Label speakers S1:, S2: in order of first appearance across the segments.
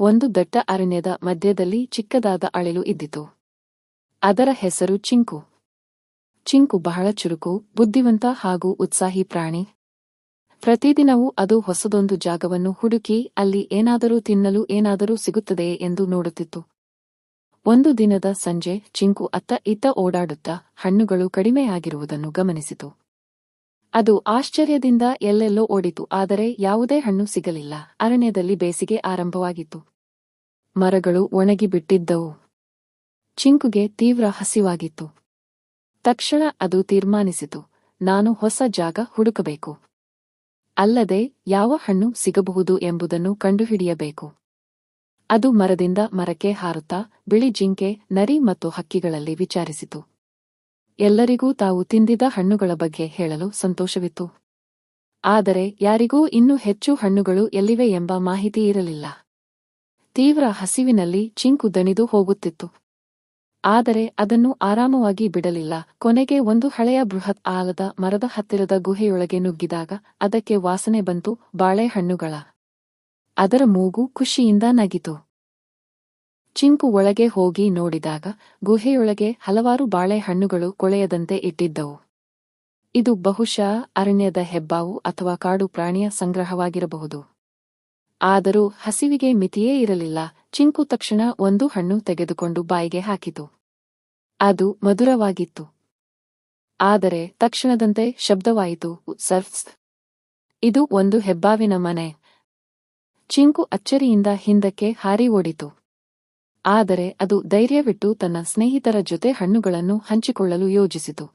S1: ಒಂದು ದಟ್ಟ ಅರಣ್ಯದ ಮಧ್ಯದಲ್ಲಿ ಚಿಕ್ಕದಾದ ಅಳಿಲು ಇದ್ದಿತು. ಅದರ ಹೆಸರು ಚಿಂಕು. ಚಿಂಕು ಬಹಳ ಚುರುಕು, ಬುದ್ಧಿವಂತ ಹಾಗೂ ಉತ್ಸಾಹಿ ಪ್ರಾಣಿ. ಪ್ರತಿದಿನವೂ ಅದು ಹೊಸದೊಂದು ಜಾಗವನ್ನು ಹುಡುಕಿ ಅಲ್ಲಿ ಏನಾದರೂ ತಿನ್ನಲು ಏನಾದರೂ ಸಿಗುತ್ತದೆಯೇ ಎಂದು ನೋಡುತ್ತಿತ್ತು. ಒಂದು ದಿನದ ಸಂಜೆ ಚಿಂಕು ಅತ್ತ ಇತ್ತ ಓಡಾಡುತ್ತಾ ಹಣ್ಣುಗಳು ಕಡಿಮೆಯಾಗಿರುವುದನ್ನು ಗಮನಿಸಿತು. ಅದು ಆಶ್ಚರ್ಯದಿಂದ ಎಲ್ಲೆಲ್ಲೋ ಓಡಿತು, ಆದರೆ ಯಾವುದೇ ಹಣ್ಣು ಸಿಗಲಿಲ್ಲ. ಅರಣ್ಯದಲ್ಲಿ ಬೇಸಿಗೆ ಆರಂಭವಾಗಿತ್ತು. ಮರಗಳು ಒಣಗಿಬಿಟ್ಟಿದ್ದವು. ಚಿಂಕುಗೆ ತೀವ್ರ ಹಸಿವಾಗಿತ್ತು. ತಕ್ಷಣ ಅದು ತೀರ್ಮಾನಿಸಿತು, ನಾನು ಹೊಸ ಜಾಗ ಹುಡುಕಬೇಕು. ಅಲ್ಲದೆ ಯಾವ ಹಣ್ಣು ಸಿಗಬಹುದು ಎಂಬುದನ್ನು ಕಂಡುಹಿಡಿಯಬೇಕು. ಅದು ಮರದಿಂದ ಮರಕ್ಕೆ ಹಾರುತ್ತಾ ಬಿಳಿ ಜಿಂಕೆ, ನರಿ ಮತ್ತು ಹಕ್ಕಿಗಳಲ್ಲಿ ವಿಚಾರಿಸಿತು. ಎಲ್ಲರಿಗೂ ತಾವು ತಿಂದಿದ್ದ ಹಣ್ಣುಗಳ ಬಗ್ಗೆ ಹೇಳಲು ಸಂತೋಷವಿತ್ತು. ಆದರೆ ಯಾರಿಗೂ ಇನ್ನೂ ಹೆಚ್ಚು ಹಣ್ಣುಗಳು ಎಲ್ಲಿವೆ ಎಂಬ ಮಾಹಿತಿ ಇರಲಿಲ್ಲ. ತೀವ್ರ ಹಸಿವಿನಲ್ಲಿ ಚಿಂಕು ದಣಿದು ಹೋಗುತ್ತಿತ್ತು. ಆದರೆ ಅದನ್ನು ಆರಾಮವಾಗಿ ಬಿಡಲಿಲ್ಲ. ಕೊನೆಗೆ ಒಂದು ಹಳೆಯ ಬೃಹತ್ ಆಲದ ಮರದ ಹತ್ತಿರದ ಗುಹೆಯೊಳಗೆ ನುಗ್ಗಿದಾಗ ಅದಕ್ಕೆ ವಾಸನೆ ಬಂತು, ಬಾಳೆಹಣ್ಣುಗಳ. ಅದರ ಮೂಗು ಖುಷಿಯಿಂದ ನಗಿತು. ಚಿಂಕು ಒಳಗೆ ಹೋಗಿ ನೋಡಿದಾಗ ಗುಹೆಯೊಳಗೆ ಹಲವಾರು ಬಾಳೆಹಣ್ಣುಗಳು ಕೊಳೆಯದಂತೆ ಇಟ್ಟಿದ್ದವು. ಇದು ಬಹುಶಃ ಅರಣ್ಯದ ಹೆಬ್ಬಾವು ಅಥವಾ ಕಾಡು ಪ್ರಾಣಿಯ ಸಂಗ್ರಹವಾಗಿರಬಹುದು. ಆದರೂ ಹಸಿವಿಗೆ ಮಿತಿಯೇ ಇರಲಿಲ್ಲ. ಚಿಂಕು ತಕ್ಷಣ ಒಂದು ಹಣ್ಣು ತೆಗೆದುಕೊಂಡು ಬಾಯಿಗೆ ಹಾಕಿತು. ಅದು ಮಧುರವಾಗಿತ್ತು. ಆದರೆ ತಕ್ಷಣದಂತೆ ಶಬ್ದವಾಯಿತು, ಸರ್ಫ್ಸ್! ಇದು ಒಂದು ಹೆಬ್ಬಾವಿನ ಮನೆ. ಚಿಂಕು ಅಚ್ಚರಿಯಿಂದ ಹಿಂದಕ್ಕೆ ಹಾರಿ ಓಡಿತು. ಆದರೆ ಅದು ಧೈರ್ಯವಿಟ್ಟು ತನ್ನ ಸ್ನೇಹಿತರ ಜೊತೆ ಹಣ್ಣುಗಳನ್ನು ಹಂಚಿಕೊಳ್ಳಲು ಯೋಜಿಸಿತು.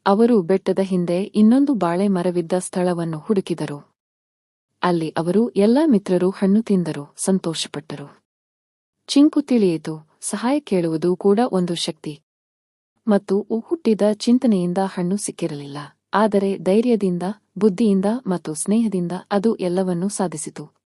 S1: ಅವರು ಬೆಟ್ಟದ ಹಿಂದೆ ಇನ್ನೊಂದು ಬಾಳೆ ಮರವಿದ್ದ ಸ್ಥಳವನ್ನು ಹುಡುಕಿದರು. ಅಲ್ಲಿ ಅವರು ಎಲ್ಲಾ ಮಿತ್ರರು ಹಣ್ಣು ತಿಂದರು, ಸಂತೋಷಪಟ್ಟರು. ಚಿಂಕು ತಿಳಿಯಿತು, ಸಹಾಯ ಕೇಳುವುದು ಕೂಡ ಒಂದು ಶಕ್ತಿ. ಮತ್ತು ಹುಟ್ಟಿದ ಚಿಂತನೆಯಿಂದ ಹಣ್ಣು ಸಿಕ್ಕಿರಲಿಲ್ಲ, ಆದರೆ ಧೈರ್ಯದಿಂದ, ಬುದ್ಧಿಯಿಂದ ಮತ್ತು ಸ್ನೇಹದಿಂದ ಅದು ಎಲ್ಲವನ್ನೂ ಸಾಧಿಸಿತು.